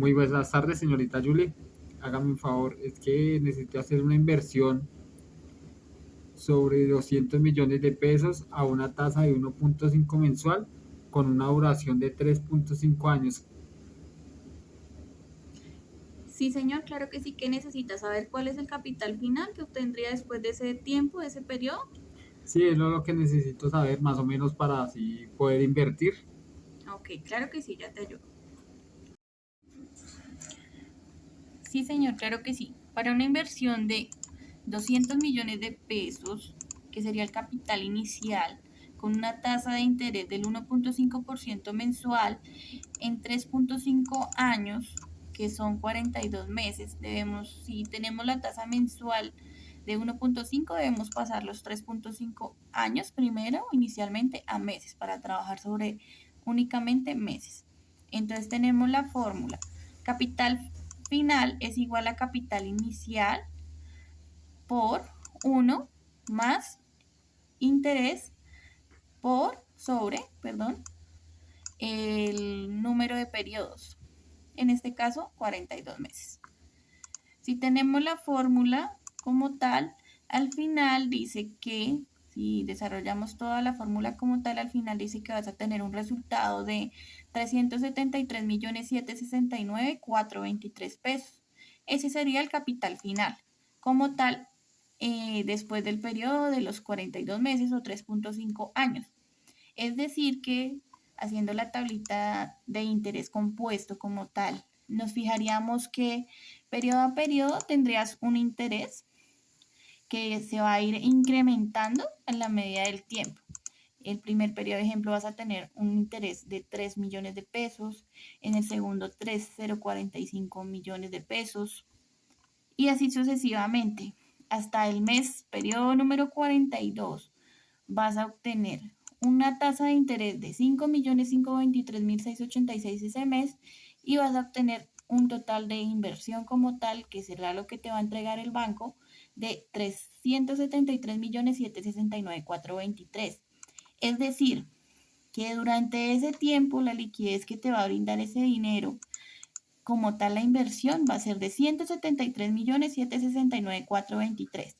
Muy buenas tardes, señorita Julie. Hágame un favor, es que necesito hacer una inversión sobre 200 millones de pesos a una tasa de 1.5 mensual con una duración de 3.5 años. Sí, señor, claro que sí, que necesita saber cuál es el capital final que obtendría después de ese tiempo, de ese periodo. Sí, es lo que necesito saber más o menos para así poder invertir. Ok, claro que sí, ya te ayudo. Sí, señor, claro que sí. Para una inversión de 200 millones de pesos, que sería el capital inicial, con una tasa de interés del 1.5% mensual en 3.5 años, que son 42 meses, si tenemos la tasa mensual de 1.5, debemos pasar los 3.5 años primero, inicialmente, a meses, para trabajar sobre únicamente meses. Entonces tenemos la fórmula. Capital final es igual a capital inicial por 1 más interés sobre el número de periodos. En este caso, 42 meses. Si tenemos la fórmula como tal, al final dice que, si desarrollamos toda la fórmula como tal, al final dice que vas a tener un resultado de 373.769.423 pesos. Ese sería el capital final. Como tal, después del periodo de los 42 meses o 3.5 años. Es decir que, haciendo la tablita de interés compuesto como tal, nos fijaríamos que periodo a periodo tendrías un interés que se va a ir incrementando en la medida del tiempo. El primer periodo, de ejemplo, vas a tener un interés de 3 millones de pesos, en el segundo 3,045 millones de pesos y así sucesivamente. Hasta el mes, periodo número 42, vas a obtener una tasa de interés de 5.523.686 ese mes y vas a obtener un total de inversión como tal, que será lo que te va a entregar el banco, de 373.769.423. Es decir, que durante ese tiempo la liquidez que te va a brindar ese dinero, como tal la inversión, va a ser de 173.769.423.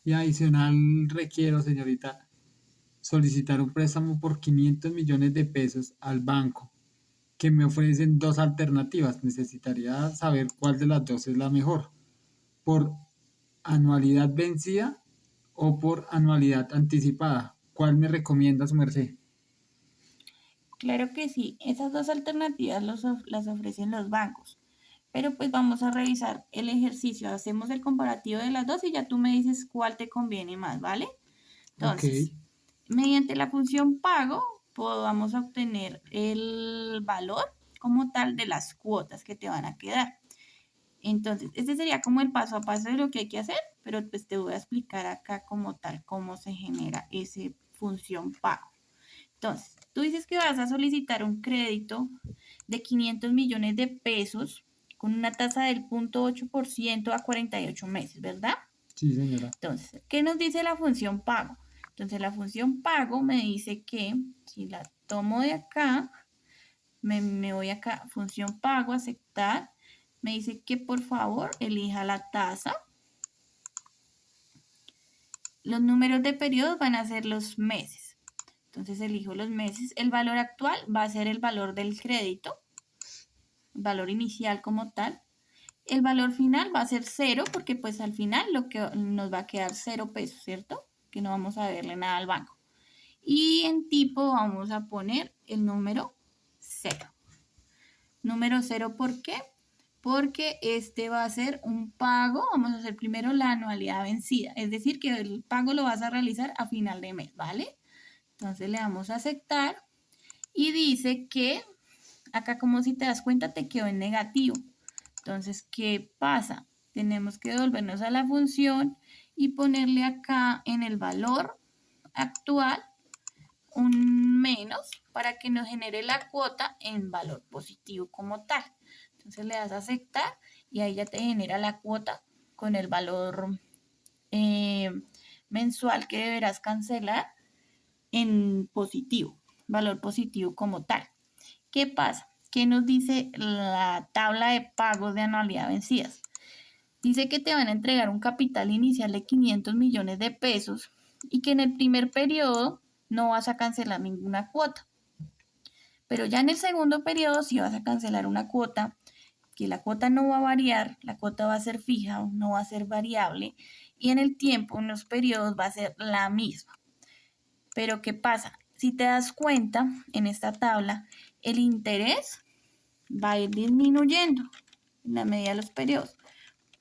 Y adicional requiero, señorita, solicitar un préstamo por 500 millones de pesos al banco, que me ofrecen dos alternativas. Necesitaría saber cuál de las dos es la mejor. Por anualidad vencida o por anualidad anticipada. ¿Cuál me recomienda su merced? Claro que sí, esas dos alternativas las ofrecen los bancos. Pero pues vamos a revisar el ejercicio, hacemos el comparativo de las dos y ya tú me dices cuál te conviene más, ¿vale? Ok, Entonces, mediante la función pago, vamos a obtener el valor como tal de las cuotas que te van a quedar. Entonces, este sería como el paso a paso de lo que hay que hacer, pero pues te voy a explicar acá como tal cómo se genera esa función pago. Entonces, tú dices que vas a solicitar un crédito de 500 millones de pesos con una tasa del 0.8% a 48 meses, ¿verdad? sí, señora. Entonces, ¿qué nos dice la función pago? Entonces, la función pago me dice que si la tomo de acá, me voy acá, función pago, aceptar, me dice que por favor elija la tasa. Los números de periodos van a ser los meses. Entonces elijo los meses. El valor actual va a ser el valor del crédito, el valor inicial como tal. El valor final va a ser cero porque pues al final lo que nos va a quedar 0 pesos, ¿cierto? Que no vamos a verle nada al banco. Y en tipo vamos a poner el número cero. Número cero, ¿por qué? Porque este va a ser un pago, vamos a hacer primero la anualidad vencida, es decir, que el pago lo vas a realizar a final de mes, ¿vale? Entonces le damos a aceptar y dice que acá, como si te das cuenta, te quedó en negativo. Entonces, ¿qué pasa? Tenemos que devolvernos a la función y ponerle acá en el valor actual un menos para que nos genere la cuota en valor positivo como tal. Entonces le das a aceptar y ahí ya te genera la cuota con el valor mensual que deberás cancelar en positivo. valor positivo como tal. ¿Qué pasa? ¿Qué nos dice la tabla de pagos de anualidad vencidas? Dice que te van a entregar un capital inicial de 500 millones de pesos y que en el primer periodo no vas a cancelar ninguna cuota. Pero ya en el segundo periodo sí vas a cancelar una cuota, que la cuota no va a variar, la cuota va a ser fija, no va a ser variable, y en el tiempo, en los periodos, va a ser la misma. Pero ¿qué pasa? Si te das cuenta, en esta tabla, el interés va a ir disminuyendo en la medida de los periodos.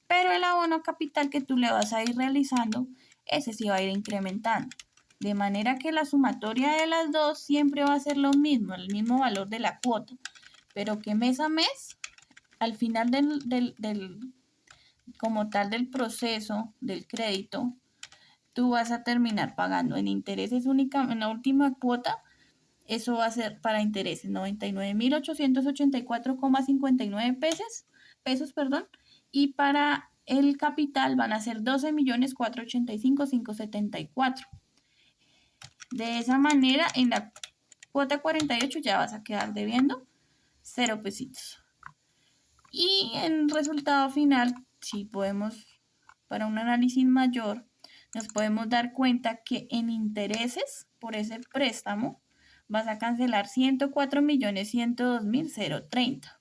Pero el abono capital que tú le vas a ir realizando, ese sí va a ir incrementando. De manera que la sumatoria de las dos siempre va a ser lo mismo, el mismo valor de la cuota. Pero que mes a mes, al final como tal del proceso del crédito, tú vas a terminar pagando en intereses únicamente, en la última cuota, eso va a ser para intereses 99.884,59 pesos, y para el capital van a ser 12.485.574. De esa manera, en la cuota 48 ya vas a quedar debiendo 0 pesitos. Y en resultado final, si podemos, para un análisis mayor, nos podemos dar cuenta que en intereses por ese préstamo vas a cancelar 104.102.030.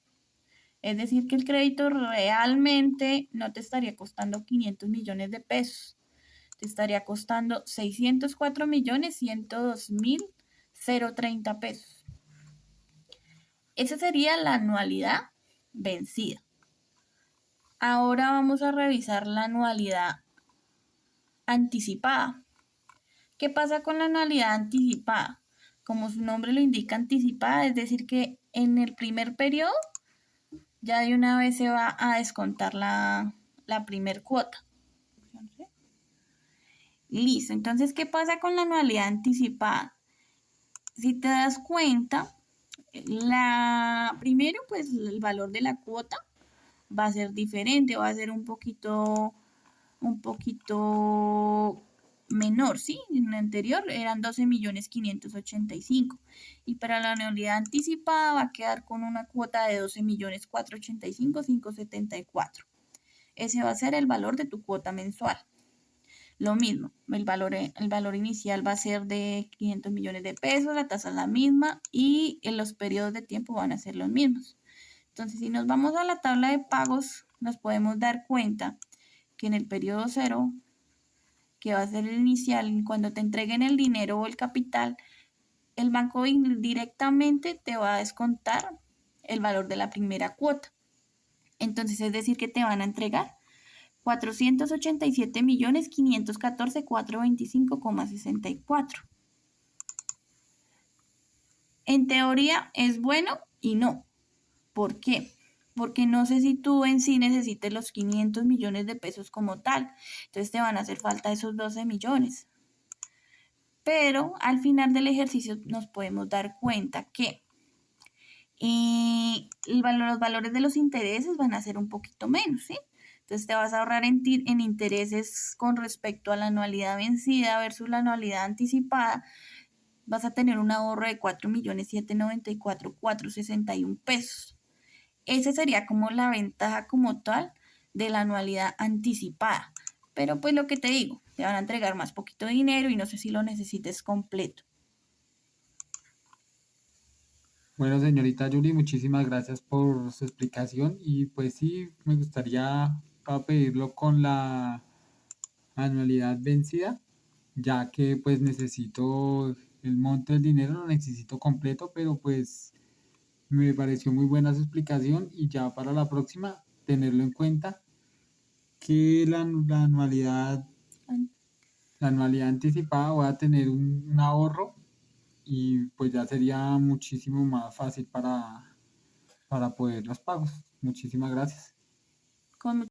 Es decir, que el crédito realmente no te estaría costando 500 millones de pesos. Te estaría costando 604.102.030 pesos. Esa sería la anualidad vencida. Ahora vamos a revisar la anualidad anticipada. ¿Qué pasa con la anualidad anticipada? Como su nombre lo indica, anticipada, es decir que en el primer periodo ya de una vez se va a descontar la primer cuota. Listo, entonces, ¿qué pasa con la anualidad anticipada? Si te das cuenta, primero, pues el valor de la cuota va a ser diferente, va a ser un poquito menor, ¿sí? En el anterior eran 12.585.000 y para la anualidad anticipada va a quedar con una cuota de 12.485.574. Ese va a ser el valor de tu cuota mensual. Lo mismo, el valor inicial va a ser de 500 millones de pesos, la tasa es la misma y los periodos de tiempo van a ser los mismos. Entonces, si nos vamos a la tabla de pagos, nos podemos dar cuenta que en el periodo 0, que va a ser el inicial, cuando te entreguen el dinero o el capital, el banco directamente te va a descontar el valor de la primera cuota. Entonces, es decir, que te van a entregar 487.514.425,64. En teoría es bueno y no. ¿Por qué? Porque no sé si tú en sí necesites los 500 millones de pesos como tal. Entonces te van a hacer falta esos 12 millones. Pero al final del ejercicio nos podemos dar cuenta que los valores de los intereses van a ser un poquito menos, ¿sí? Entonces te vas a ahorrar en intereses con respecto a la anualidad vencida versus la anualidad anticipada. Vas a tener un ahorro de 4.794.461 pesos. Esa sería como la ventaja como tal de la anualidad anticipada. Pero pues lo que te digo, te van a entregar más poquito dinero y no sé si lo necesites completo. Bueno, señorita Yuri, muchísimas gracias por su explicación y pues sí, me gustaría pedirlo con la anualidad vencida, ya que pues necesito el monto del dinero, lo necesito completo, pero pues me pareció muy buena su explicación y ya para la próxima tenerlo en cuenta que la anualidad anticipada voy a tener un ahorro y pues ya sería muchísimo más fácil para poder los pagos. Muchísimas gracias. Con